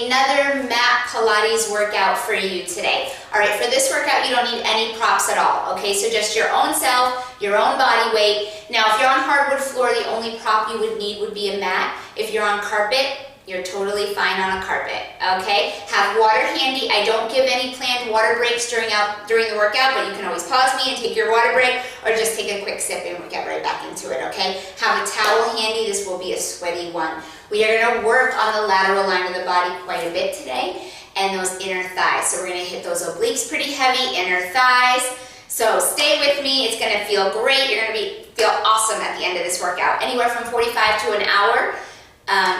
another mat Pilates workout for you today. All right, for this workout, you don't need any props at all, okay? So just your own self, your own body weight. Now, if you're on hardwood floor, the only prop you would need would be a mat. If you're on carpet, you're totally fine on a carpet, okay? Have water handy. I don't give any planned water breaks during the workout, but you can always pause me and take your water break, or just take a quick sip and we'll get right back into it, okay? Have a towel handy. This will be a sweaty one. We are gonna work on the lateral line of the body quite a bit today, and those inner thighs. So we're gonna hit those obliques pretty heavy, inner thighs. So stay with me, it's gonna feel great. You're gonna feel awesome at the end of this workout. Anywhere from 45 to an hour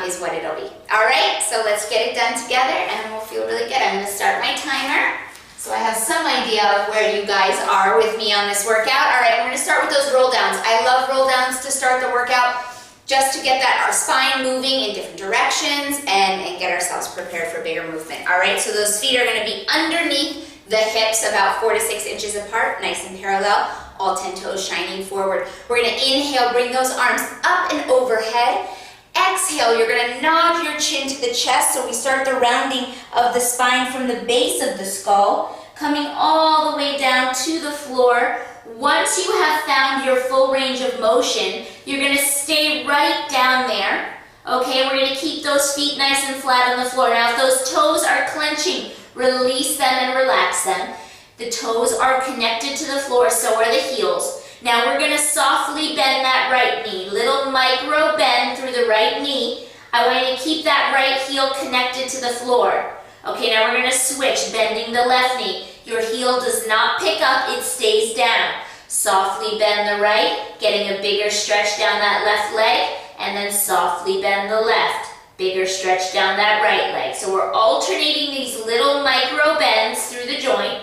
is what it'll be. All right, so let's get it done together and we'll feel really good. I'm gonna start my timer so I have some idea of where you guys are with me on this workout. All right, we're gonna start with those roll downs. I love roll downs to start the workout, just to get our spine moving in different directions and get ourselves prepared for bigger movement. All right, so those feet are gonna be underneath the hips, about 4 to 6 inches apart, nice and parallel, all 10 toes shining forward. We're gonna inhale, bring those arms up and overhead. Exhale, you're gonna nod your chin to the chest, so we start the rounding of the spine from the base of the skull, coming all the way down to the floor. Once you have found your full range of motion, you're gonna stay right down there. Okay, we're gonna keep those feet nice and flat on the floor. Now, if those toes are clenching, release them and relax them. The toes are connected to the floor, so are the heels. Now we're gonna softly bend that right knee. Little micro bend through the right knee. I want you to keep that right heel connected to the floor. Okay, now we're gonna switch, bending the left knee. Your heel does not pick up, it stays down. Softly bend the right, getting a bigger stretch down that left leg, and then softly bend the left. Bigger stretch down that right leg. So we're alternating these little micro bends through the joint.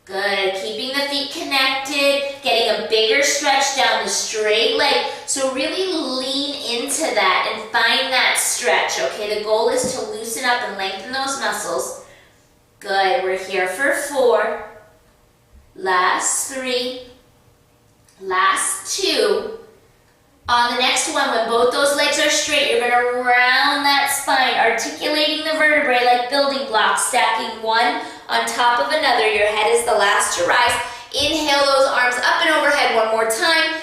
Good, keeping the feet connected, getting a bigger stretch down the straight leg. So really lean into that and find that stretch, okay? The goal is to loosen up and lengthen those muscles. Good, we're here for 4, last 3, last 2. On the next one, when both those legs are straight, you're gonna round that spine, articulating the vertebrae like building blocks, stacking one on top of another. Your head is the last to rise. Inhale those arms up and overhead one more time.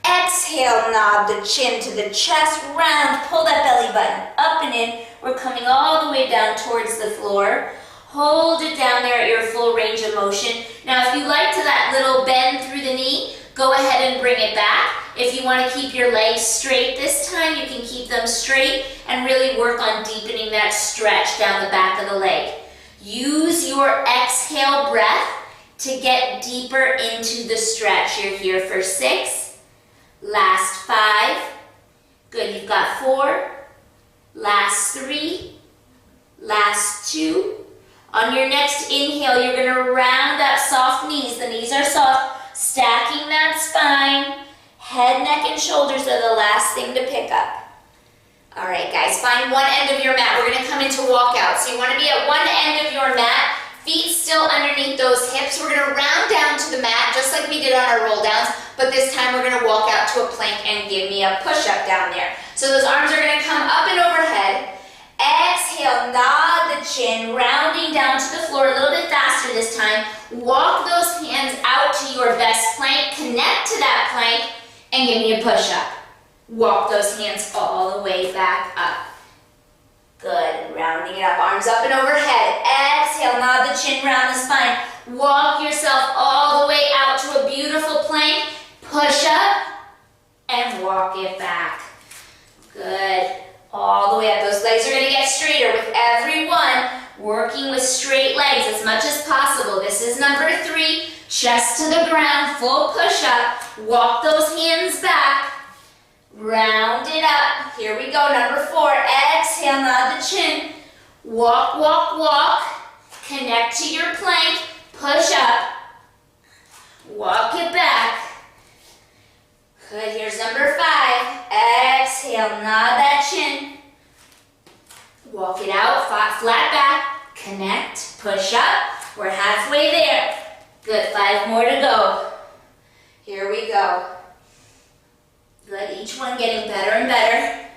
Exhale, nod the chin to the chest, round, pull that belly button up and in. We're coming all the way down towards the floor. Hold it down there at your full range of motion. Now, if you like to that little bend through the knee, go ahead and bring it back. If you want to keep your legs straight this time, you can keep them straight and really work on deepening that stretch down the back of the leg. Use your exhale breath to get deeper into the stretch. You're here for 6, last 5. Good, you've got 4, last 3, last 2. On your next inhale, you're going to round up soft knees. The knees are soft, stacking that spine. Head, neck, and shoulders are the last thing to pick up. All right, guys, find one end of your mat. We're gonna come into walkout. So you wanna be at one end of your mat, feet still underneath those hips. We're gonna round down to the mat, just like we did on our roll downs, but this time we're gonna walk out to a plank and give me a push-up down there. So those arms are gonna come up and overhead. Exhale, nod the chin, rounding down to the floor a little bit faster this time. Walk those hands out to your best plank, connect to that plank, and give me a push-up. Walk those hands all the way back up. Good, rounding it up, arms up and overhead. Exhale, nod the chin, round the spine. Walk yourself all the way out to a beautiful plank. Push up and walk it back. Good, all the way up. Those legs are gonna get straighter with every one. Working with straight legs as much as possible. This is number 3. Chest to the ground, full push-up. Walk those hands back. Round it up. Here we go, number 4. Exhale, nod the chin. Walk, walk, walk. Connect to your plank. Push up. Walk it back. Good, here's number 5. Exhale, nod that chin. Walk it out, flat back. Connect, push up. We're halfway there. Good, 5 more to go. Here we go. Good, each one getting better and better.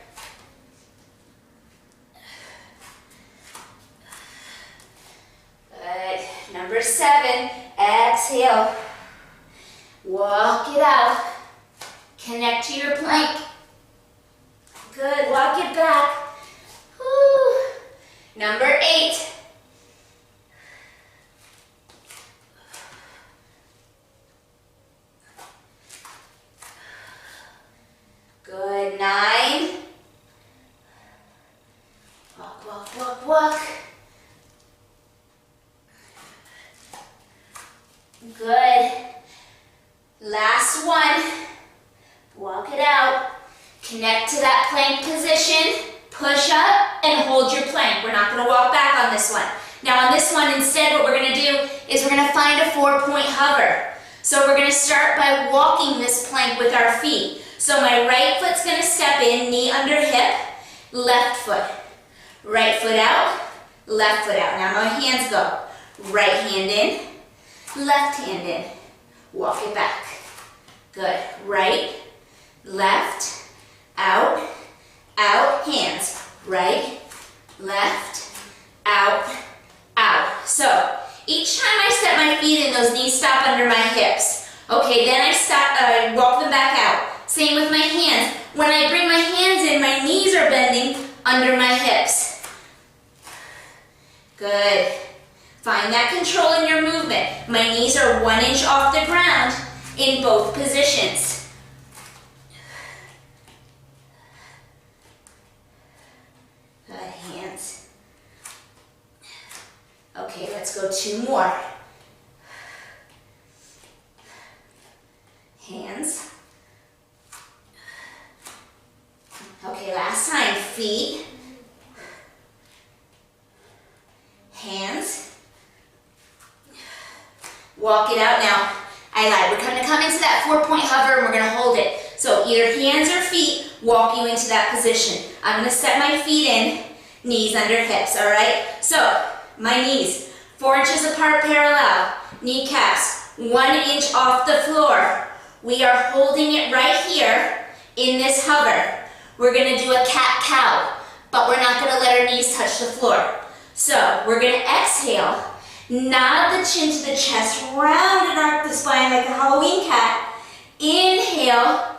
Number 7, exhale. Walk it out. Connect to your plank. Good, walk it back. Woo. Number 8. Good, 9. Walk, walk, walk, walk. Good. Last one. Walk it out. Connect to that plank position. Push up and hold your plank. We're not going to walk back on this one. Now on this one, instead, what we're going to do is we're going to find a 4-point hover. So we're going to start by walking this plank with our feet. So my right foot's going to step in, knee under hip, left foot. Right foot out, left foot out. Now my hands go. Right hand in, left hand in. Walk it back. Good. Right, left, out, out, hands. Right, left, out, out. So each time I step my feet in, those knees stop under my hips. Okay, then I walk them back out. Same with my hands. When I bring my hands in, my knees are bending under my hips. Good. Find that control in your movement. My knees are 1 inch off the ground in both positions. Good, hands. Okay, let's go 2 more. Hands. Okay, last time, feet, hands, walk it out. Now, I lied, we're going to come into that 4-point hover and we're going to hold it. So either hands or feet walk you into that position. I'm going to set my feet in, knees under hips, all right? So, my knees, 4 inches apart parallel, kneecaps, 1 inch off the floor. We are holding it right here in this hover. We're going to do a cat-cow, but we're not going to let our knees touch the floor. So we're going to exhale, nod the chin to the chest, round and arc the spine like a Halloween cat. Inhale,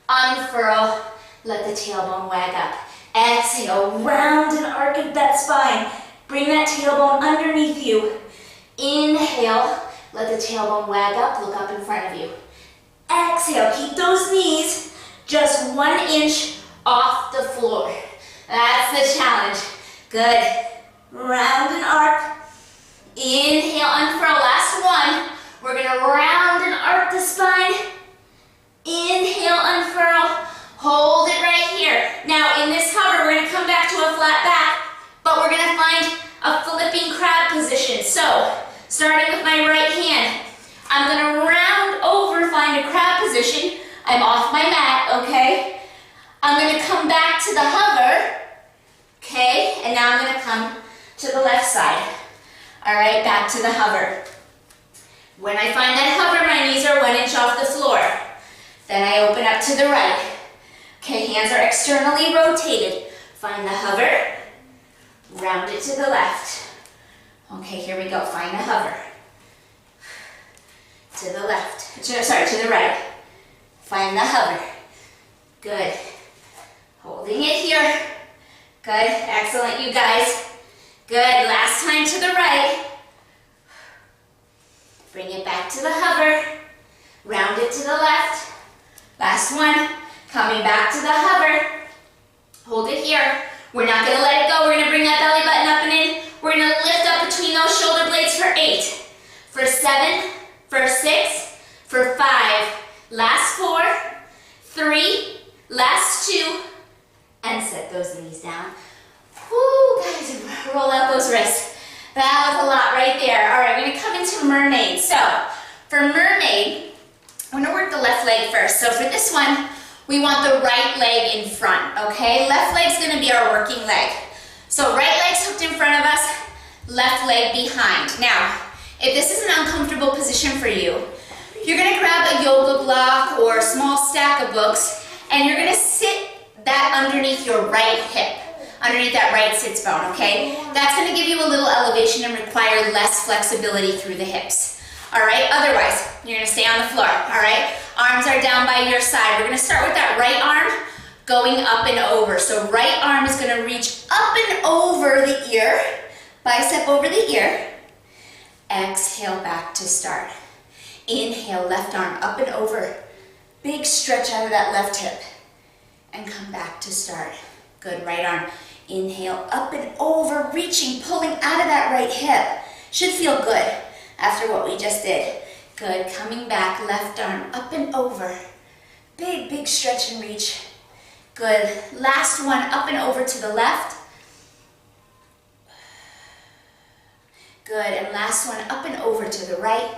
unfurl, let the tailbone wag up. Exhale, round and arc that spine. Bring that tailbone underneath you. Inhale, let the tailbone wag up, look up in front of you. Exhale, keep those knees just 1 inch off the floor. That's the challenge. Good. Round and arc. Inhale, unfurl. Last one. We're going to round and arc the spine. Inhale, unfurl. Hold it right here. Now, in this hover, we're going to come back to a flat back, but we're going to find a flipping crab position. So, starting with my right hand, I'm going to round over, find a crab position. I'm off my mat, okay? I'm going to come back to the hover, okay? And now I'm going to come to the left side. All right, back to the hover. When I find that hover, my knees are 1 inch off the floor. Then I open up to the right. Okay, hands are externally rotated. Find the hover, round it to the left. Okay, here we go, find the hover. To the left, to the right. Find the hover. Good. Holding it here. Good, excellent, you guys. Good, last time to the right. Bring it back to the hover. Round it to the left. Last one, coming back to the hover. Hold it here. We're not gonna let it go. We're gonna bring that belly button up and in. We're gonna lift up between those shoulder blades for 8, for 7, for 6, for 5, last 4, 3, last 2, and set those knees down. Woo, guys, roll out those wrists. That was a lot right there. All right, we're gonna come into mermaid. So, for mermaid, I'm gonna work the left leg first. So for this one, we want the right leg in front, okay? Left leg's gonna be our working leg. So right leg's hooked in front of us, left leg behind. Now, if this is an uncomfortable position for you, you're gonna grab a yoga block or a small stack of books, and you're gonna sit that underneath your right hip. underneath that right sits bone, okay? That's gonna give you a little elevation and require less flexibility through the hips. All right, otherwise, you're gonna stay on the floor, all right? Arms are down by your side. We're gonna start with that right arm going up and over. So right arm is gonna reach up and over the ear, bicep over the ear. Exhale back to start. Inhale, left arm up and over. Big stretch out of that left hip. And come back to start. Good, right arm. Inhale, up and over, reaching, pulling out of that right hip. Should feel good after what we just did. Good, coming back, left arm up and over. Big, big stretch and reach. Good, last one, up and over to the left. Good, and last one, up and over to the right.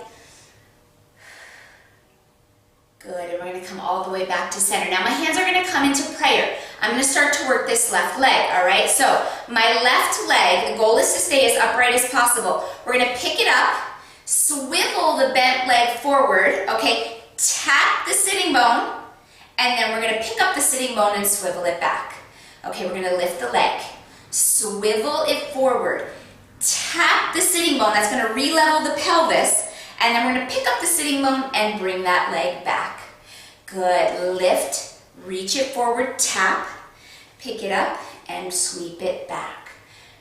Good, and we're gonna come all the way back to center. Now my hands are gonna come into prayer. I'm gonna start to work this left leg, all right? So my left leg, the goal is to stay as upright as possible. We're gonna pick it up, swivel the bent leg forward, okay? Tap the sitting bone, and then we're gonna pick up the sitting bone and swivel it back. Okay, we're gonna lift the leg, swivel it forward, tap the sitting bone, that's gonna re-level the pelvis, and then we're gonna pick up the sitting bone and bring that leg back. Good, lift, reach it forward, tap, pick it up, and sweep it back.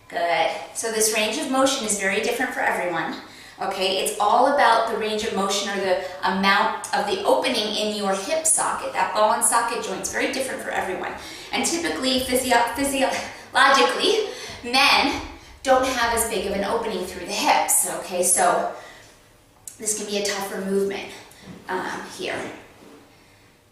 Good, so this range of motion is very different for everyone. Okay, it's all about the range of motion or the amount of the opening in your hip socket. That ball and socket joint is very different for everyone. And typically, physiologically, men don't have as big of an opening through the hips. Okay, so this can be a tougher movement here.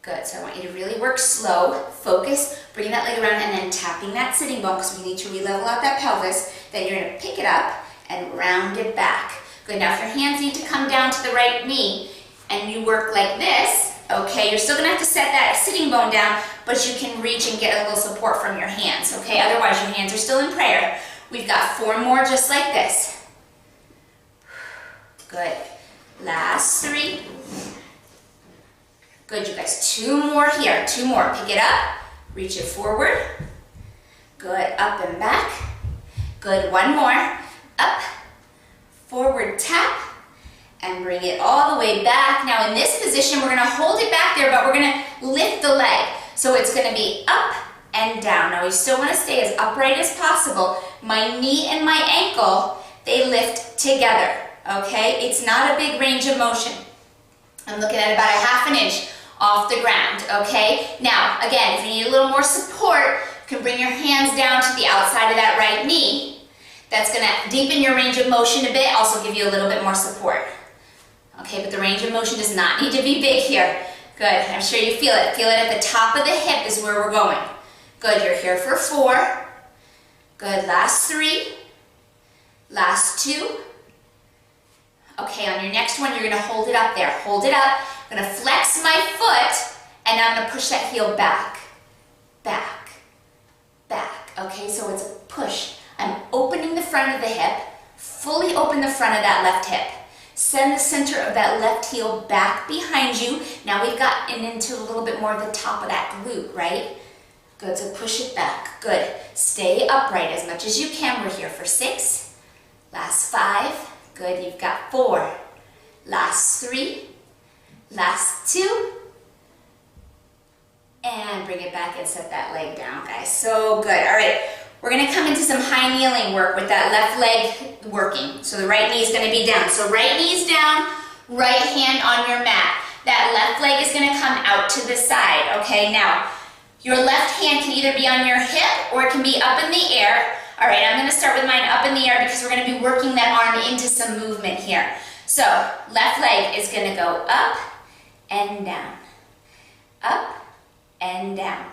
Good, so I want you to really work slow, focus, bringing that leg around and then tapping that sitting bone because we need to re-level out that pelvis. Then you're gonna pick it up and round it back. Good, now if your hands need to come down to the right knee and you work like this, okay, you're still gonna have to set that sitting bone down, but you can reach and get a little support from your hands, okay? Otherwise your hands are still in prayer. We've got 4 more just like this. Good, last 3. Good, you guys, 2 more here, 2 more. Pick it up, reach it forward. Good, up and back. Good, 1 more, up, forward tap, and bring it all the way back. Now in this position, we're gonna hold it back there, but we're gonna lift the leg. So it's gonna be up and down. Now you still wanna stay as upright as possible. My knee and my ankle, they lift together, okay? It's not a big range of motion. I'm looking at about a 1/2 inch off the ground, okay? Now, again, if you need a little more support, you can bring your hands down to the outside of that right knee. That's gonna deepen your range of motion a bit, also give you a little bit more support. Okay, but the range of motion does not need to be big here. Good, I'm sure you feel it. Feel it at the top of the hip is where we're going. Good, you're here for 4. Good, last 3. Last 2. Okay, on your next one, you're gonna hold it up there. Hold it up, I'm gonna flex my foot, and I'm gonna push that heel back, back, back. Okay, so it's a push. I'm opening the front of the hip, fully open the front of that left hip. Send the center of that left heel back behind you. Now we've gotten into a little bit more of the top of that glute, right? Good, so push it back. Good, stay upright as much as you can. We're here for 6, last 5. Good, you've got 4, last 3, last 2, and bring it back and set that leg down, guys. So good, all right. We're gonna come into some high kneeling work with that left leg working. So the right knee is gonna be down. So right knee's down, right hand on your mat. That left leg is gonna come out to the side, okay? Now, your left hand can either be on your hip or it can be up in the air. All right, I'm gonna start with mine up in the air because we're gonna be working that arm into some movement here. So, left leg is gonna go up and down, up and down.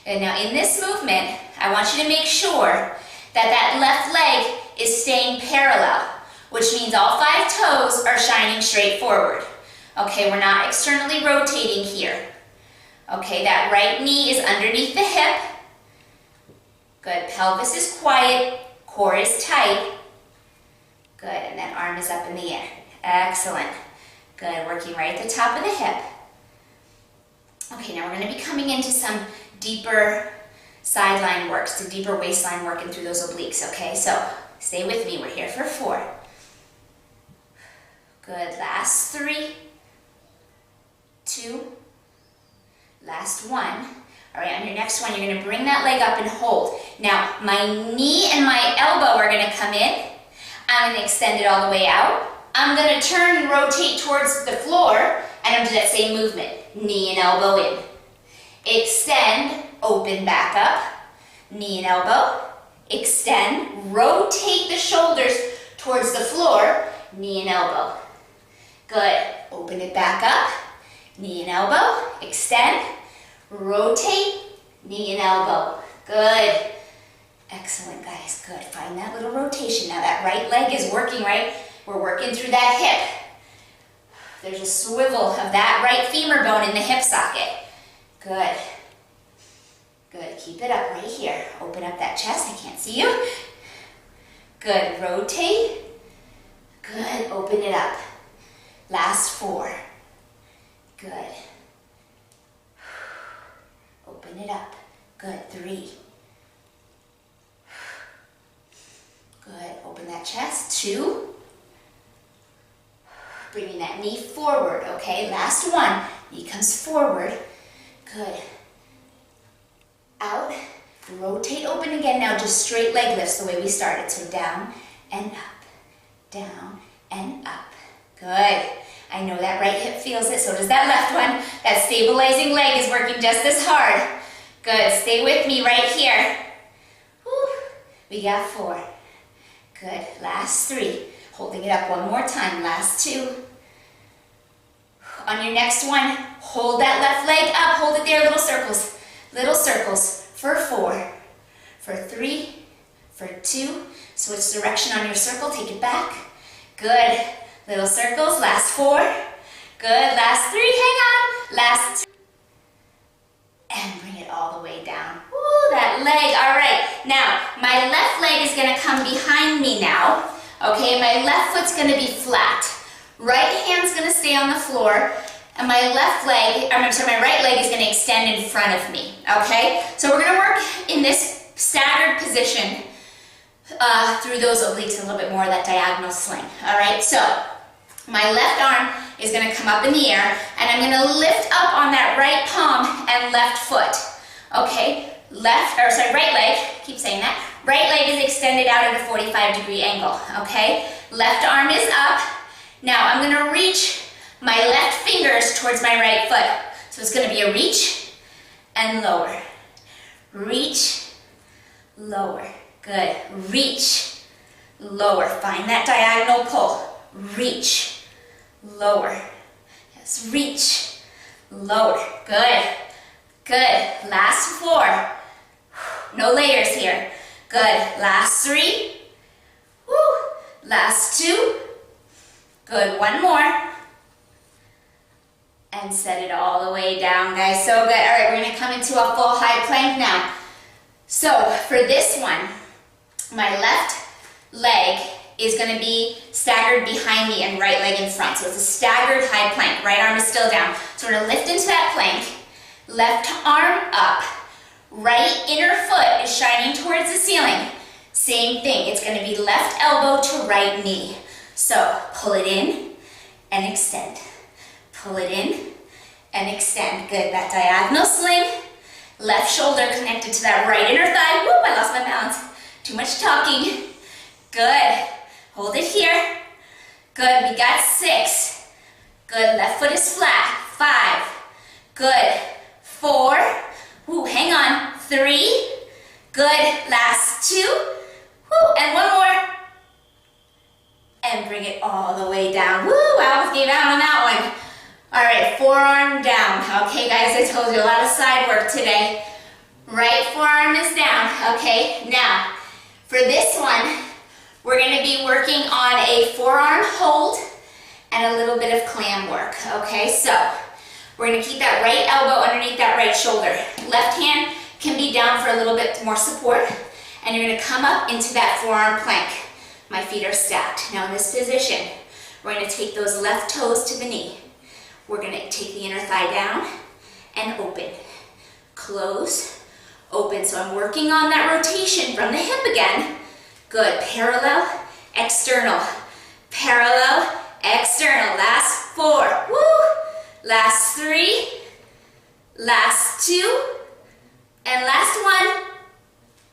And now in this movement, I want you to make sure that that left leg is staying parallel, which means all 5 toes are shining straight forward. Okay, we're not externally rotating here. Okay, that right knee is underneath the hip. Good, pelvis is quiet, core is tight. Good, and that arm is up in the air. Excellent. Good, working right at the top of the hip. Okay, now we're gonna be coming into some deeper sideline work, some deeper waistline working through those obliques, okay? So stay with me, we're here for 4. Good, last 3, 2, last 1. All right, on your next one, you're gonna bring that leg up and hold. Now, my knee and my elbow are gonna come in. I'm gonna extend it all the way out. I'm gonna turn and rotate towards the floor, and I'm gonna do that same movement. Knee and elbow in. Extend, open back up. Knee and elbow. Extend, rotate the shoulders towards the floor. Knee and elbow. Good, open it back up. Knee and elbow. Extend, rotate, knee and elbow. Good. Excellent, guys. Good. Find that little rotation. Now that right leg is working, right? We're working through that hip. There's a swivel of that right femur bone in the hip socket. Good. Good. Keep it up right here. Open up that chest. I can't see you. Good. Rotate. Good. Open it up. Last 4. Good. Open it up. Good. 3. Good. Open that chest. 2. Bringing that knee forward, okay? Last 1. Knee comes forward. Good. Out. Rotate open again. Now just straight leg lifts the way we started. So down and up. Down and up. Good. I know that right hip feels it. So does that left one. That stabilizing leg is working just as hard. Good. Stay with me right here. Whew. We got 4. Good. Last 3. Holding it up one more time. Last 2. On your next one, hold that left leg up. Hold it there. Little circles. Little circles for 4. For 3. For 2. Switch direction on your circle. Take it back. Good. Little circles. Last 4. Good. Last 3. Hang on. Last 2. And bring it all the way down. Ooh, that leg. All right. Now, my left leg is going to come behind me now. Okay, my left foot's going to be flat. Right hand's going to stay on the floor. And my right leg is going to extend in front of me. Okay? So we're going to work in this staggered position through those obliques, a little bit more of that diagonal sling. All right? So my left arm is going to come up in the air, and I'm going to lift up on that right palm and left foot. Okay? Right leg, keep saying that. Right leg is extended out at a 45-degree angle, okay? Left arm is up. Now I'm gonna reach my left fingers towards my right foot. So it's gonna be a reach and lower. Reach, lower. Good. Reach, lower. Find that diagonal pull. Reach, lower. Yes, reach, lower. Good. Good. Last 4. No layers here. Good. Last 3. Woo. Last 2. Good. 1 more. And set it all the way down, guys. So good. All right, we're going to come into a full high plank now. So for this one, my left leg is going to be staggered behind me and right leg in front. So it's a staggered high plank. Right arm is still down. So we're going to lift into that plank. Left arm up. Right inner foot is shining towards the ceiling. Same thing. It's going to be left elbow to right knee. So pull it in and extend. Pull it in and extend. Good. That diagonal sling. Left shoulder connected to that right inner thigh. Whoop, I lost my balance. Too much talking. Good. Hold it here. Good. We got 6. Good. Left foot is flat. 5. Good. 4. Woo, hang on. 3. Good. Last 2. Woo, and 1 more. And bring it all the way down. Woo, I almost gave out on that one. All right, forearm down. Okay, guys, I told you a lot of side work today. Right forearm is down. Okay, now, for this one, we're going to be working on a forearm hold and a little bit of clam work. Okay, so we're going to keep that right elbow underneath that right shoulder. Left hand can be down for a little bit more support, and you're going to come up into that forearm plank. My feet are stacked. Now in this position, we're going to take those left toes to the knee. We're going to take the inner thigh down and open. Close, open. So I'm working on that rotation from the hip again. Good, parallel, external, parallel, external. Last 4, woo! Last 3, last 2, and last 1.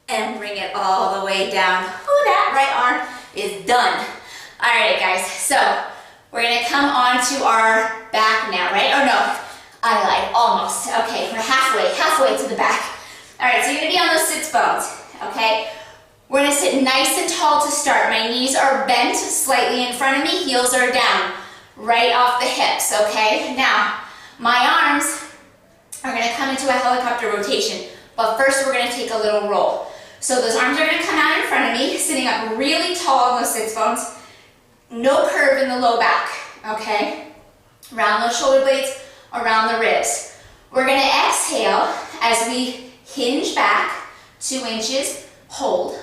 And bring it all the way down. Oh, that right arm is done. All right, guys, so we're gonna come on to our back now, right? Oh no, I lied, almost. Okay, we're halfway to the back. All right, so you're gonna be on those sits bones, okay? We're gonna sit nice and tall to start. My knees are bent slightly in front of me, heels are down, right off the hips, okay? Now, my arms are gonna come into a helicopter rotation, but first we're gonna take a little roll. So those arms are gonna come out in front of me, sitting up really tall on those sits bones. No curve in the low back, okay? Round those shoulder blades, around the ribs. We're gonna exhale as we hinge back 2 inches, hold.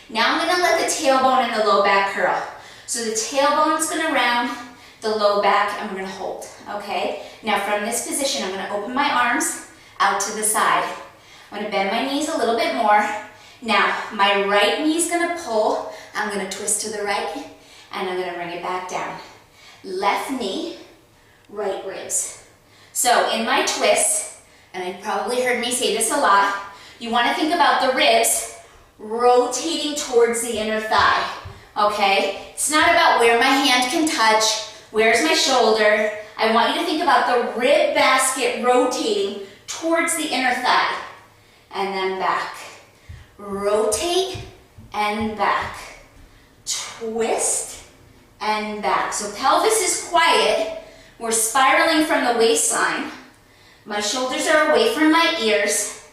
Now I'm gonna let the tailbone and the low back curl. So the tailbone's gonna round the low back and we're gonna hold, okay? Now from this position, I'm gonna open my arms out to the side. I'm gonna bend my knees a little bit more. Now, my right knee's gonna pull, I'm gonna twist to the right, and I'm gonna bring it back down. Left knee, right ribs. So in my twist, and you've probably heard me say this a lot, you wanna think about the ribs rotating towards the inner thigh, okay? It's not about where my hand can touch, where's my shoulder. I want you to think about the rib basket rotating towards the inner thigh, and then back. Rotate and back, twist and back. So pelvis is quiet. We're spiraling from the waistline. My shoulders are away from my ears.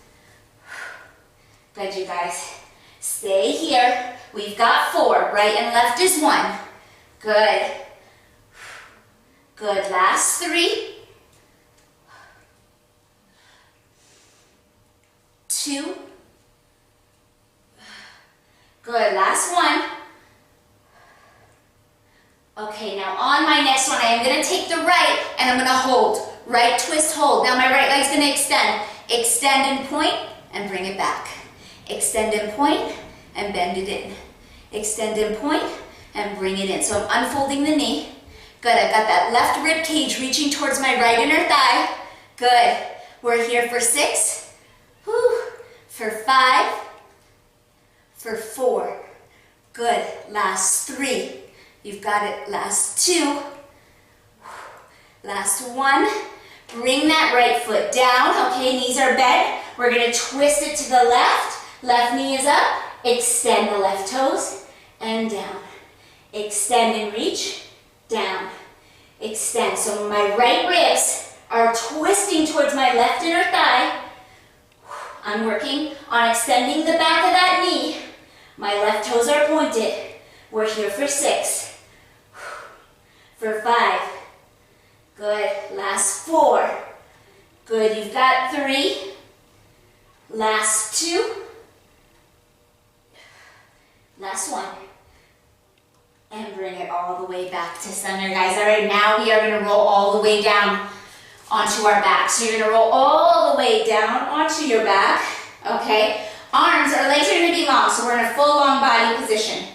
Good, you guys. Stay here. We've got 4. Right and left is 1. Good. Good. Last 3. 2. Good, last 1. Okay, now on my next one, I am gonna take the right and I'm gonna hold. Right twist, hold. Now my right leg's gonna extend. Extend and point and bring it back. Extend and point and bend it in. Extend and point and bring it in. So I'm unfolding the knee. Good, I've got that left rib cage reaching towards my right inner thigh. Good, we're here for 6, whew, for 5, for 4, good, last 3, you've got it, last 2, last 1, bring that right foot down, okay, knees are bent, we're gonna twist it to the left knee is up, extend the left toes, and down, extend and reach, down, extend, so my right ribs are twisting towards my left inner thigh. I'm working on extending the back of that knee. My left toes are pointed. We're here for 6, for 5, good, last 4, good, you've got 3, last 2, last 1, and bring it all the way back to center, guys. All right, now we are gonna roll all the way down onto our back. So you're gonna roll all the way down onto your back, okay? Arms, our legs are gonna be long, so we're in a full long body position.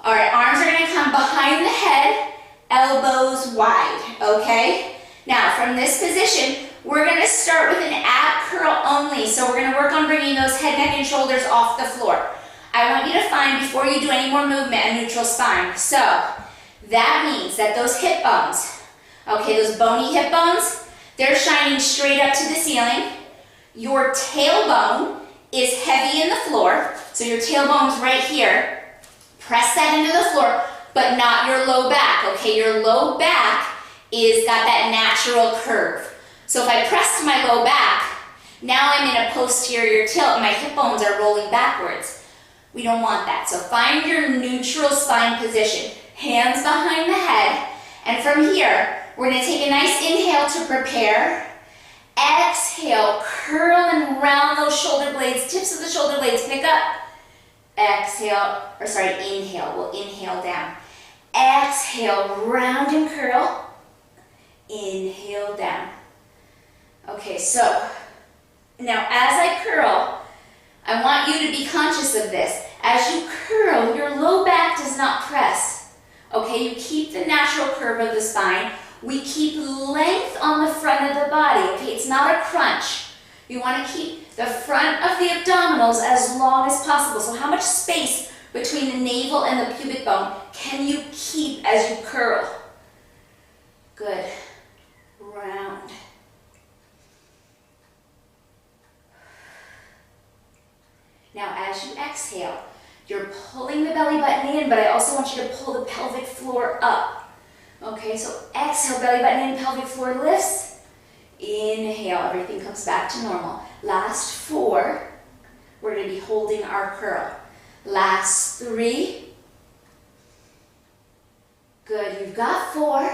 All right, arms are gonna come behind the head, elbows wide, okay? Now, from this position, we're gonna start with an ab curl only. So we're gonna work on bringing those head, neck, and shoulders off the floor. I want you to find, before you do any more movement, a neutral spine. So that means that those hip bones, okay, those bony hip bones, they're shining straight up to the ceiling. Your tailbone is heavy in the floor, so your tailbone's right here. Press that into the floor, but not your low back, okay? Your low back is got that natural curve. So if I press to my low back, now I'm in a posterior tilt and my hip bones are rolling backwards. We don't want that. So find your neutral spine position. Hands behind the head. And from here, we're gonna take a nice inhale to prepare. Exhale, curl and round those shoulder blades, tips of the shoulder blades, pick up. Exhale, or sorry, inhale, we'll inhale down. Exhale, round and curl. Inhale down. Okay, so now as I curl, I want you to be conscious of this. As you curl, your low back does not press. Okay, you keep the natural curve of the spine. We keep length on the front of the body. Okay, it's not a crunch. You want to keep the front of the abdominals as long as possible. So how much space between the navel and the pubic bone can you keep as you curl? Good. Round. Now as you exhale, you're pulling the belly button in, but I also want you to pull the pelvic floor up. Okay, so exhale, belly button in, pelvic floor lifts. Inhale, everything comes back to normal. Last 4, we're going to be holding our curl. Last 3. Good, you've got 4.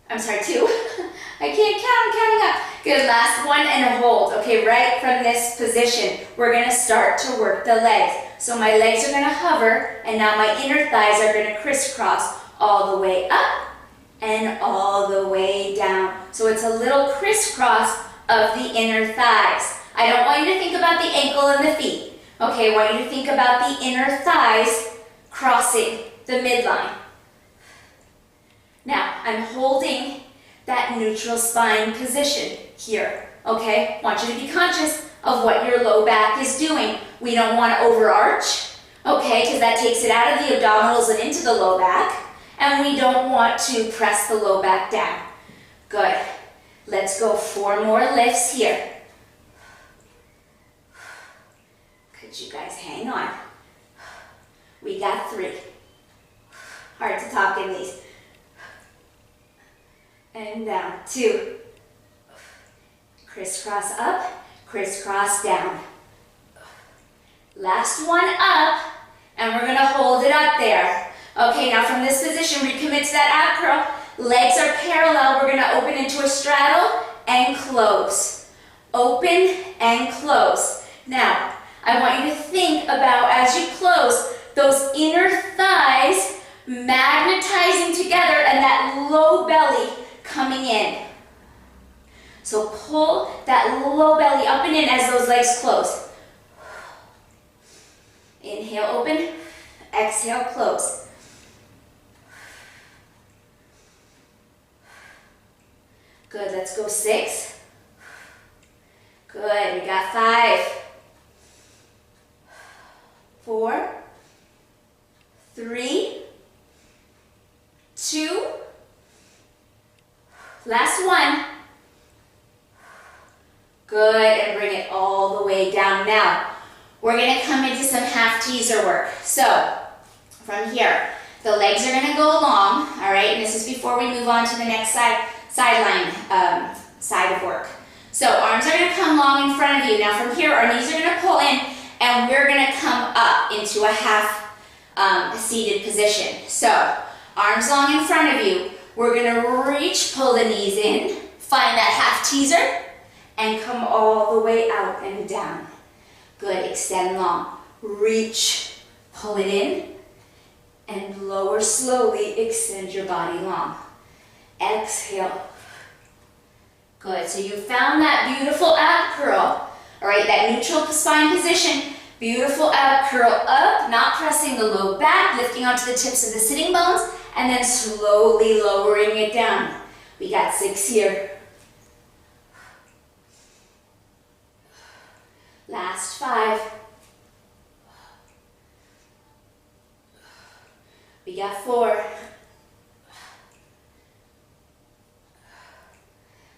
I'm sorry, 2. I can't count, I'm counting up. Good, last 1 and hold. Okay, right from this position, we're going to start to work the legs. So my legs are going to hover, and now my inner thighs are going to crisscross all the way up and all the way down. So it's a little crisscross of the inner thighs. I don't want you to think about the ankle and the feet. Okay, I want you to think about the inner thighs crossing the midline. Now, I'm holding that neutral spine position here, okay? I want you to be conscious of what your low back is doing. We don't want to overarch, okay, because that takes it out of the abdominals and into the low back, and we don't want to press the low back down. Good. Let's go 4 more lifts here. Could you guys hang on? We got 3. Hard to talk in these. And down. 2. Crisscross up, crisscross down. Last 1 up, and we're going to hold it up there. Okay, now from this position, recommit to that ab curl. Legs are parallel. We're going to open into a straddle and close. Open and close. Now, I want you to think about, as you close, those inner thighs magnetizing together and that low belly coming in. So pull that low belly up and in as those legs close. Inhale, open. Exhale, close. Good, let's go 6. Good, we got 5. 4. 3. 2. Last 1. Good, and bring it all the way down. Now, we're going to come into some half teaser work. So, from here, the legs are going to go long, all right? And this is before we move on to the next sideline side of work. So, arms are going to come long in front of you. Now, from here, our knees are going to pull in, and we're going to come up into a half seated position. So, arms long in front of you. We're going to reach, pull the knees in, find that half teaser, and come all the way out and down. Good, extend long. Reach, pull it in, and lower slowly, extend your body long. Exhale. Good, so you found that beautiful ab curl, all right, that neutral spine position. Beautiful ab curl up, not pressing the low back, lifting onto the tips of the sitting bones, and then slowly lowering it down. We got 6 here. Last 5. We got 4.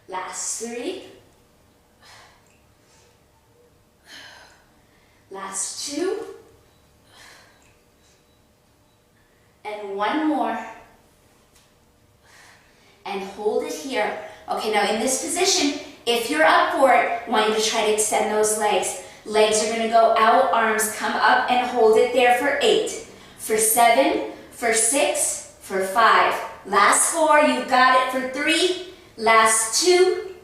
Last 3. Last 2. And 1 more. And hold it here. Okay, now in this position, if you're up for it, I want you to try to extend those legs. Legs are going to go out, arms come up, and hold it there for 8, for 7, for 6, for 5. Last 4, you've got it for 3. Last 2,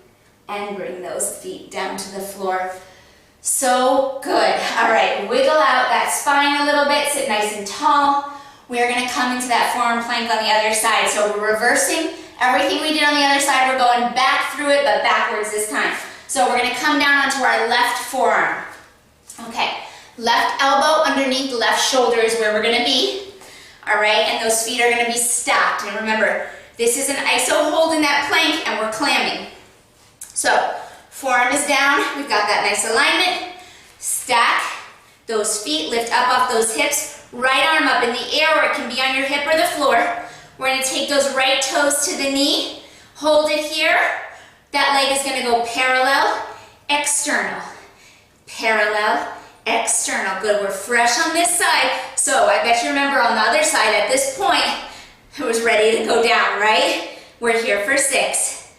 and bring those feet down to the floor. So good. All right, wiggle out that spine a little bit, sit nice and tall. We're going to come into that forearm plank on the other side. So we're reversing everything we did on the other side. We're going back through it, but backwards this time. So we're going to come down onto our left forearm. Okay, Left elbow underneath the left shoulder is where we're gonna be. All right, and those feet are gonna be stacked. And remember, this is an iso hold in that plank and we're clamming. So, forearm is down, we've got that nice alignment. Stack those feet, lift up off those hips. Right arm up in the air, or it can be on your hip or the floor. We're gonna take those right toes to the knee, hold it here. That leg is gonna go parallel, external, parallel, external. Good, we're fresh on this side. So I bet you remember on the other side at this point, it was ready to go down, right? We're here for 6.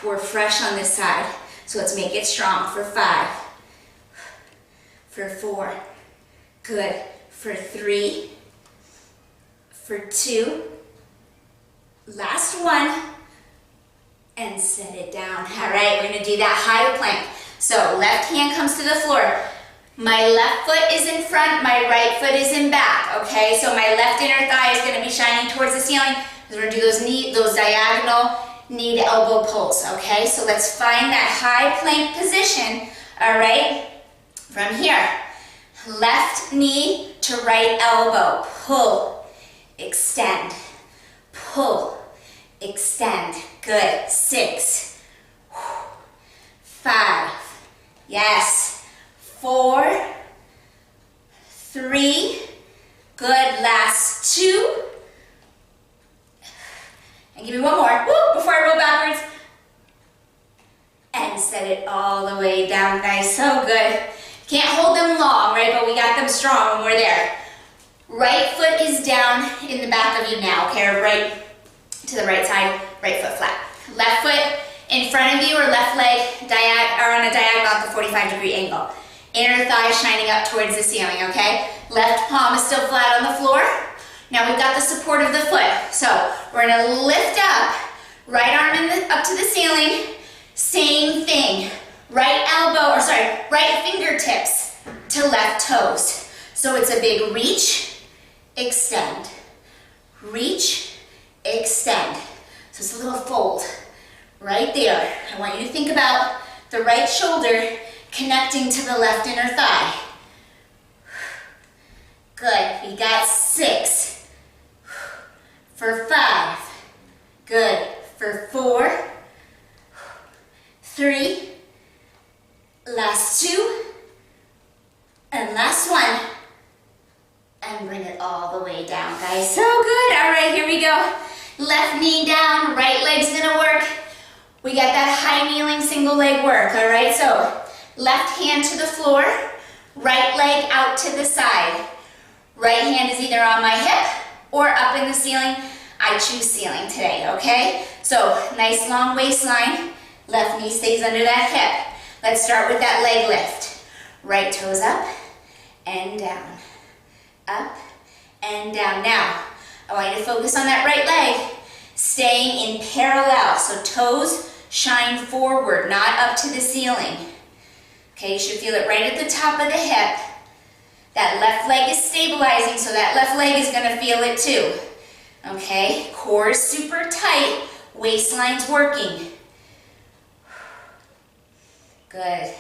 We're fresh on this side. So let's make it strong for 5, for 4, good, for 3, for 2, last one, and set it down. All right, we're gonna do that high plank. So left hand comes to the floor. My left foot is in front, my right foot is in back, okay? So my left inner thigh is gonna be shining towards the ceiling. We're gonna do those diagonal knee to elbow pulls, okay? So let's find that high plank position, all right? From here, left knee to right elbow, pull, extend, pull, extend, good, 6, 5, yes, 4, 3, good, last 2, and give me one more, woo, before I roll backwards, and set it all the way down, guys, so good. Can't hold them long, right, but we got them strong when we're there. Right foot is down in the back of you now, okay, or right to the right side, right foot flat. Left foot in front of you or left leg or on a diagonal at the 45-degree angle. Inner thigh shining up towards the ceiling, okay? Left palm is still flat on the floor. Now we've got the support of the foot. So we're gonna lift up, right arm up to the ceiling, same thing. Right fingertips to left toes. So it's a big reach, extend, reach, extend. So it's a little fold right there. I want you to think about the right shoulder connecting to the left inner thigh. Good, we got 6. For 5, good. For 4, 3, last 2, and last one. And bring it all the way down, guys. So good. All right, here we go. Left knee down, right leg's gonna work. We got that high kneeling single leg work, all right? So left hand to the floor, right leg out to the side. Right hand is either on my hip or up in the ceiling. I choose ceiling today, okay? So nice long waistline, left knee stays under that hip. Let's start with that leg lift. Right toes up and down, up and down. Now, I want you to focus on that right leg, staying in parallel. So toes shine forward, not up to the ceiling. Okay, you should feel it right at the top of the hip. That left leg is stabilizing, so that left leg is gonna feel it too. Okay, core is super tight, waistline's working. Good.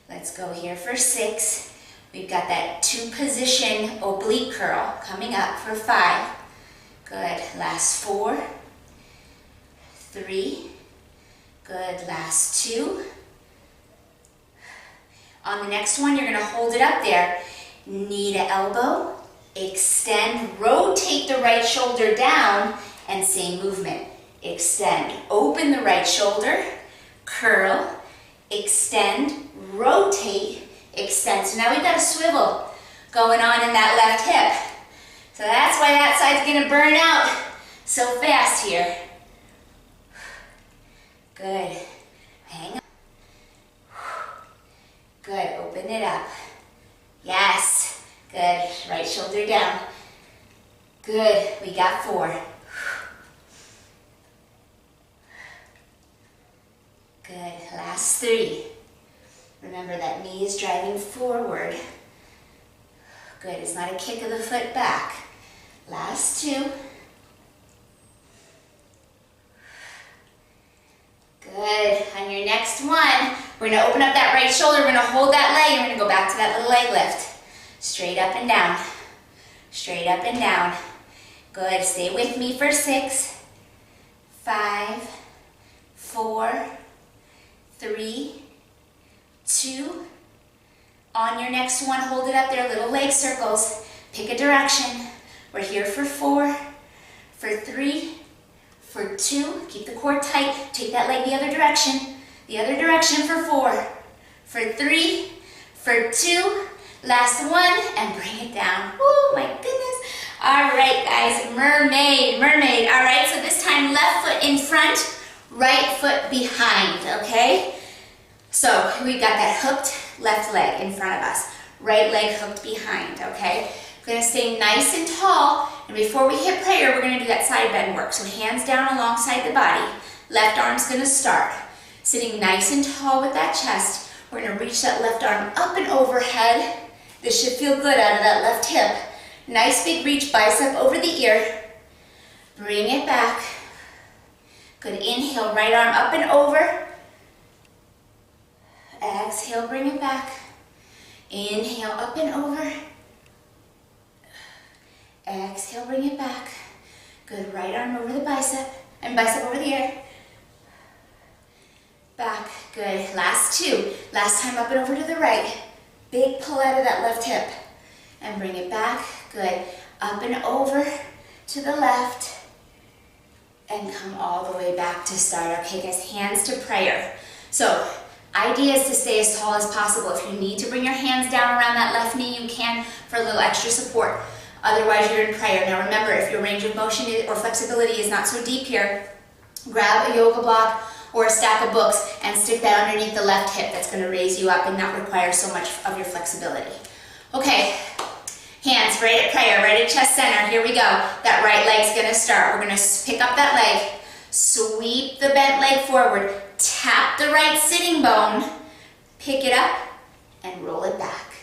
Let's go here for 6. We've got that 2-position oblique curl coming up for 5. Good, last 4, 3, good, last 2. On the next one, you're gonna hold it up there. Knee to elbow, extend, rotate the right shoulder down, and same movement. Extend, open the right shoulder, curl, extend, rotate, extend. So now we've got a swivel going on in that left hip. So that's why that side's gonna burn out so fast here. Good, hang on. Good, open it up. Yes, good, right shoulder down. Good, we got 4. Good, last 3. Remember that knee is driving forward. Good, it's not a kick of the foot back. Last 2. Good, on your next one, We're gonna open up that right shoulder, we're gonna hold that leg, and we're gonna go back to that little leg lift. Straight up and down. Straight up and down. Good, stay with me for 6, 5, 4, 3, 2. On your next one, hold it up there, little leg circles. Pick a direction. We're here for 4, for 3, for 2. Keep the core tight. Take that leg the other direction. The other direction for 4, for 3, for 2. Last one, and bring it down. Oh my goodness. All right, guys, mermaid, mermaid. All right, so this time left foot in front, right foot behind, okay? So we've got that hooked left leg in front of us, right leg hooked behind, okay? We're gonna stay nice and tall, and before we hit prayer, we're gonna do that side bend work. So hands down alongside the body, left arm's gonna start. Sitting nice and tall with that chest, we're gonna reach that left arm up and overhead. This should feel good out of that left hip. Nice big reach, bicep over the ear. Bring it back. Good, inhale, right arm up and over. Exhale, bring it back. Inhale, up and over. Exhale, bring it back. Good, right arm over the bicep, and bicep over the ear. Back, good, last 2. Last time up and over to the right. Big pull out of that left hip. And bring it back, good. Up and over to the left. And come all the way back to start. Okay, guys, hands to prayer. So, idea is to stay as tall as possible. If you need to bring your hands down around that left knee, you can for a little extra support. Otherwise, you're in prayer. Now remember, if your range of motion or flexibility is not so deep here, grab a yoga block or a stack of books and stick that underneath the left hip. That's going to raise you up and not require so much of your flexibility. Okay, hands right at prayer, right at chest center. Here we go. That right leg's going to start. We're going to pick up that leg, sweep the bent leg forward, tap the right sitting bone, pick it up, and roll it back.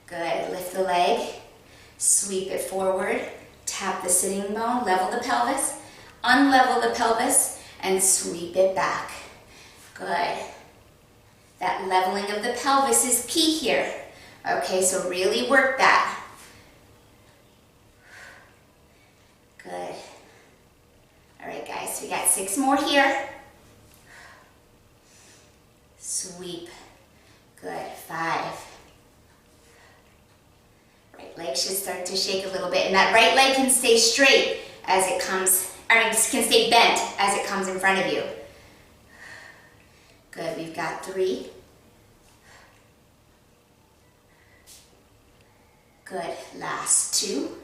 Good. Lift the leg, sweep it forward, tap the sitting bone, level the pelvis, unlevel the pelvis, and sweep it back. Good. That leveling of the pelvis is key here. Okay, so really work that. Good. All right, guys, we got 6 more here. Sweep. Good, 5. Right leg should start to shake a little bit, and that right leg can stay straight as it comes, can stay bent as it comes in front of you. Good, we've got 3. Good, last 2.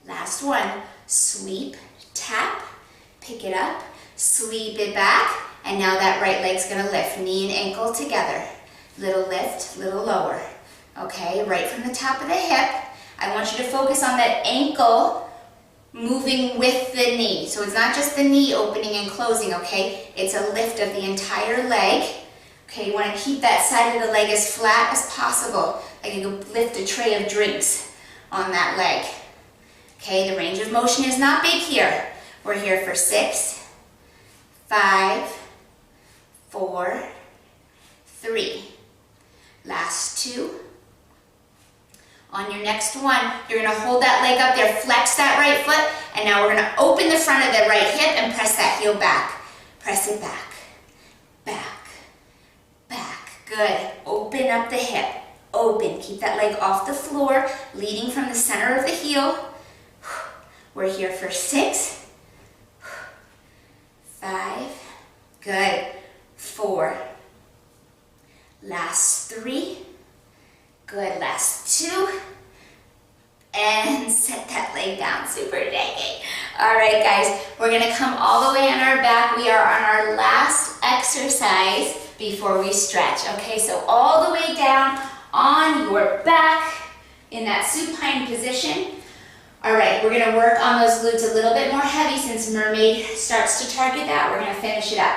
Last one, sweep, tap, pick it up, sweep it back, and now that right leg's gonna lift, knee and ankle together. Little lift, little lower. Okay, right from the top of the hip, I want you to focus on that ankle moving with the knee. So it's not just the knee opening and closing, okay? It's a lift of the entire leg. Okay, you want to keep that side of the leg as flat as possible. Like you can lift a tray of drinks on that leg. Okay, the range of motion is not big here. We're here for 6, 5, 4, 3. Last 2. On your next one, you're going to hold that leg up there, flex that right foot, and now we're going to open the front of the right hip and press that heel back. Press it back, back, back. Good. Open up the hip. Open. Keep that leg off the floor, leading from the center of the heel. We're here for 6, 5, good, 4, last 3, good, last 2, and set that leg down, super dang. All right, guys, we're gonna come all the way on our back. We are on our last exercise before we stretch, okay? So all the way down on your back in that supine position. All right, we're gonna work on those glutes a little bit more heavy since mermaid starts to target that. We're gonna finish it up.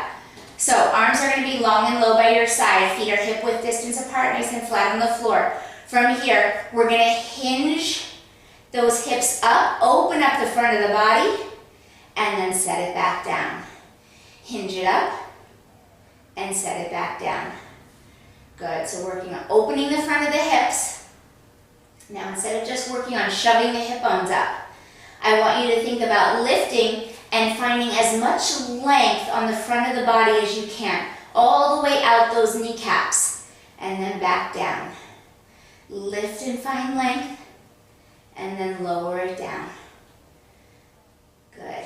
So arms are gonna be long and low by your side. Feet are hip width distance apart, nice and flat on the floor. From here, we're gonna hinge those hips up, open up the front of the body, and then set it back down. hinge it up, and set it back down. Good, so working on opening the front of the hips. Now instead of just working on shoving the hip bones up, I want you to think about lifting and finding as much length on the front of the body as you can, all the way out those kneecaps, and then back down. Lift and find length, and then lower it down. Good.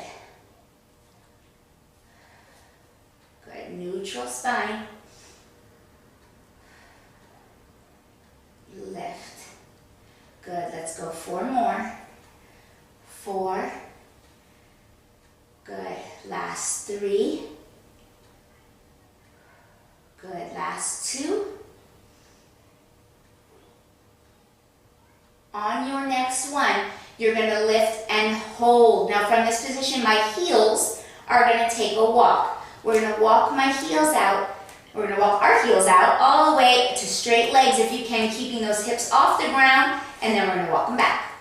Good, neutral spine. Lift. Good, let's go 4 more. 4. Good, last 3. Good, last 2. On your next one, you're going to lift and hold. Now from this position, my heels are going to take a walk. We're going to walk my heels out. We're going to walk our heels out all the way to straight legs if you can, keeping those hips off the ground, and then we're going to walk them back.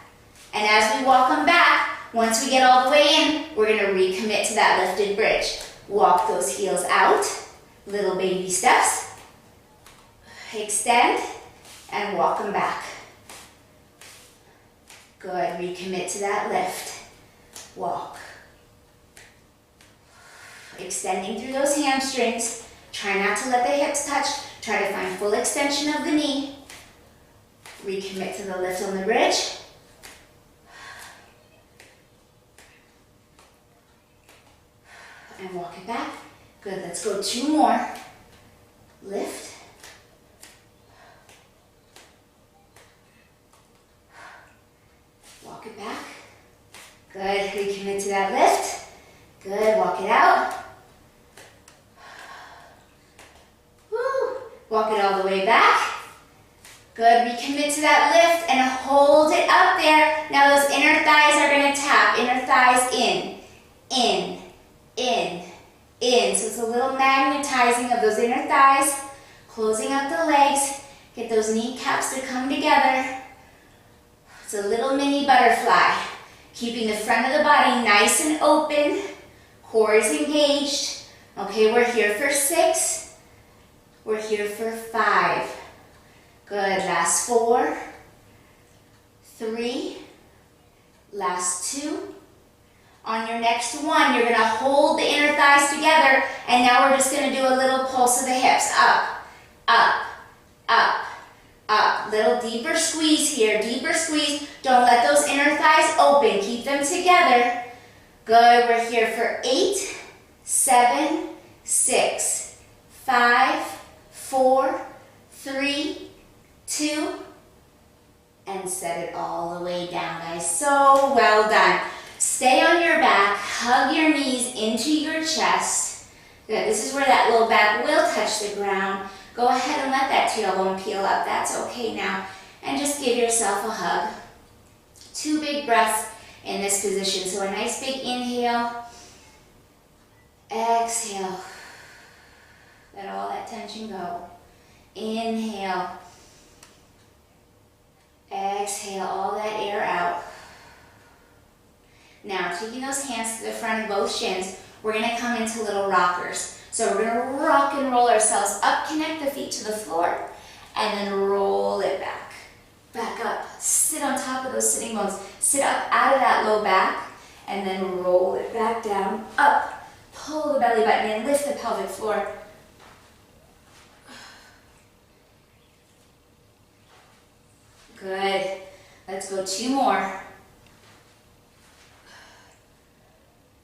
And as we walk them back, once we get all the way in, we're going to recommit to that lifted bridge. Walk those heels out, little baby steps. Extend and walk them back. Good, recommit to that lift. Walk. Extending through those hamstrings. Try not to let the hips touch. Try to find full extension of the knee. Recommit to the lift on the bridge. And walk it back. Good, let's go 2 more. Lift. Walk it back. Good, recommit to that lift. Good, walk it out. Woo. Walk it all the way back. Good, recommit to that lift and hold it up there. Now those inner thighs are going to tap. Inner thighs in, in, in, in. So it's a little magnetizing of those inner thighs, closing out the legs. Get those kneecaps to come together. It's a little mini butterfly. Keeping the front of the body nice and open. Core is engaged. Okay, we're here for 6. We're here for 5. Good, last 4. 3. Last 2. On your next one, you're going to hold the inner thighs together, and now we're just going to do a little pulse of the hips. Up, up, up, up. Little deeper squeeze here, deeper squeeze. Don't let those inner thighs open. Keep them together. Good, we're here for 8, 7, 6, 5, 4, 3, 2, and set it all the way down, guys. So well done. Stay on your back, hug your knees into your chest. Good, this is where that low back will touch the ground. Go ahead and let that tailbone peel up, that's okay now. And just give yourself a hug. 2 big breaths in this position. So a nice big inhale, exhale. Let all that tension go. Inhale, exhale all that air out. Now, taking those hands to the front of both shins, we're going to come into little rockers. So we're going to rock and roll ourselves up, connect the feet to the floor, and then roll it back. Back up, sit on top of those sitting bones, sit up out of that low back, and then roll it back down, up, pull the belly button in, lift the pelvic floor. Good, let's go 2 more.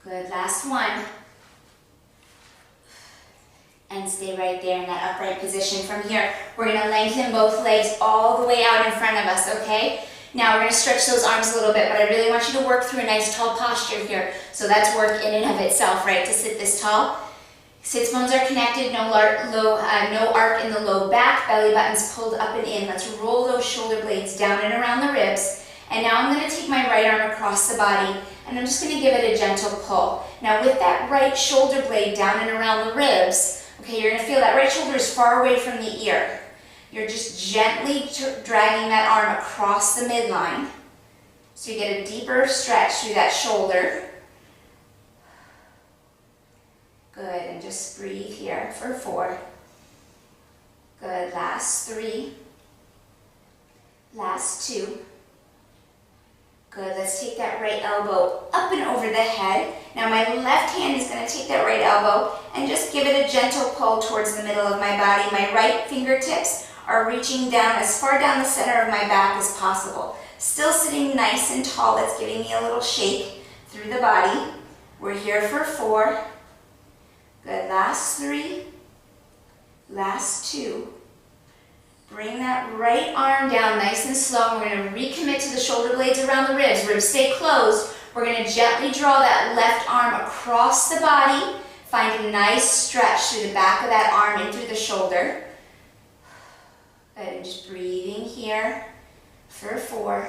Good, last one. And stay right there in that upright position. From here, we're going to lengthen both legs all the way out in front of us, okay? Now we're going to stretch those arms a little bit, but I really want you to work through a nice tall posture here. So that's work in and of itself, right, to sit this tall. Sits bones are connected, no arc in the low back, belly button's pulled up and in. Let's roll those shoulder blades down and around the ribs. And now I'm going to take my right arm across the body, and I'm just going to give it a gentle pull. Now with that right shoulder blade down and around the ribs, okay, you're going to feel that right shoulder is far away from the ear. You're just gently dragging that arm across the midline. So you get a deeper stretch through that shoulder. Good, and just breathe here for 4. Good, last 3. Last 2. Good, let's take that right elbow up and over the head. Now my left hand is going to take that right elbow and just give it a gentle pull towards the middle of my body. My right fingertips are reaching down as far down the center of my back as possible. Still sitting nice and tall, that's giving me a little shake through the body. We're here for 4. Good, last 3. Last 2. Bring that right arm down nice and slow. We're going to recommit to the shoulder blades around the ribs. Ribs stay closed. We're going to gently draw that left arm across the body. Find a nice stretch through the back of that arm in through the shoulder. Good, and just breathing here for 4.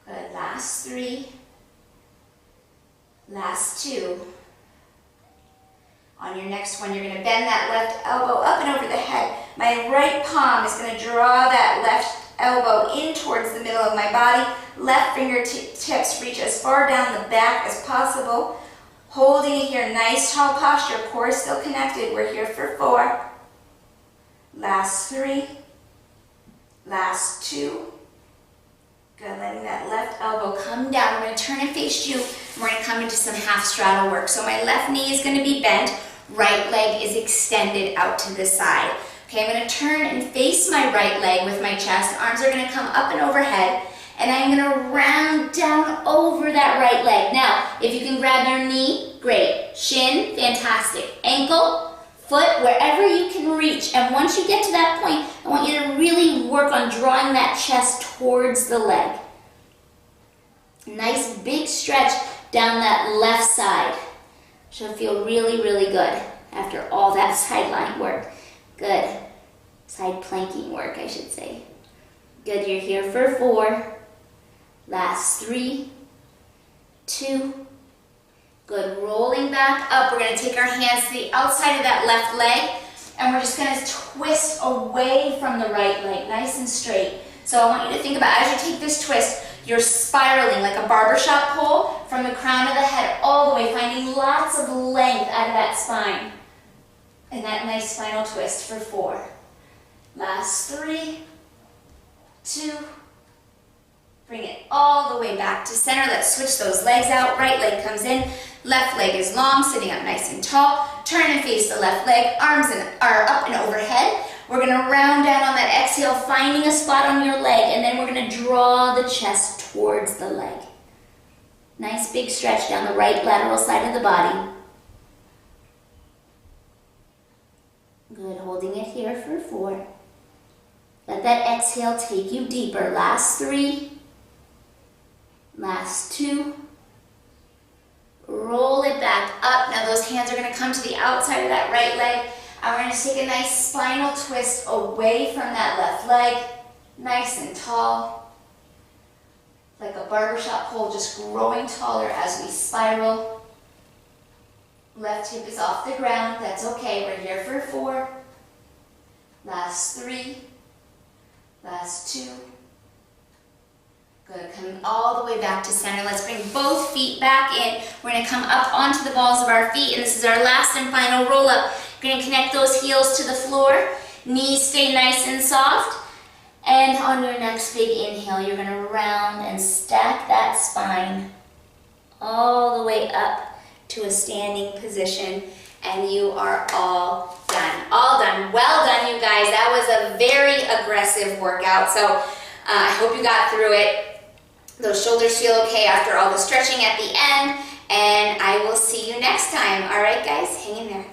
Good, last 3. Last 2. On your next one, you're going to bend that left elbow up and over the head. My right palm is going to draw that left elbow in towards the middle of my body. Left fingertips reach as far down the back as possible. Holding it here, nice tall posture, core still connected. We're here for 4. Last 3. Last 2. Good, letting that left elbow come down. We're going to turn and face you. We're going to come into some half straddle work. So my left knee is going to be bent. Right leg is extended out to the side. Okay, I'm going to turn and face my right leg with my chest. Arms are going to come up and overhead. And I'm going to round down over that right leg. Now, if you can grab your knee, great. Shin, fantastic. Ankle, foot, wherever you can reach. And once you get to that point, I want you to really work on drawing that chest towards the leg. Nice big stretch down that left side. Should feel really, really good after all that sideline work. Good. Side planking work, I should say. Good, you're here for 4. Last 3. 2. Good, rolling back up. We're going to take our hands to the outside of that left leg, and we're just going to twist away from the right leg, nice and straight. So I want you to think about, as you take this twist, you're spiraling like a barbershop pole from the crown of the head all the way, finding lots of length out of that spine. And that nice final twist for 4. Last 3, 2, bring it all the way back to center. Let's switch those legs out. Right leg comes in, left leg is long, sitting up nice and tall. Turn and face the left leg, arms are up and overhead. We're going to round down on that exhale, finding a spot on your leg, and then we're going to draw the chest towards the leg. Nice big stretch down the right lateral side of the body. Good, holding it here for 4. Let that exhale take you deeper. Last 3. Last 2. Roll it back up. Now those hands are going to come to the outside of that right leg. And we're going to take a nice spinal twist away from that left leg. Nice and tall. Like a barbershop pole, just growing taller as we spiral. Left hip is off the ground. That's okay. We're here for 4. Last 3. Last 2. Good. Coming all the way back to center. Let's bring both feet back in. We're going to come up onto the balls of our feet, and this is our last and final roll up. We're going to connect those heels to the floor. Knees stay nice and soft. And on your next big inhale, you're going to round and stack that spine all the way up to a standing position, and you are all done. All done. Well done, you guys. That was a very aggressive workout, so I hope you got through it. Those shoulders feel okay after all the stretching at the end, and I will see you next time. All right, guys, hang in there.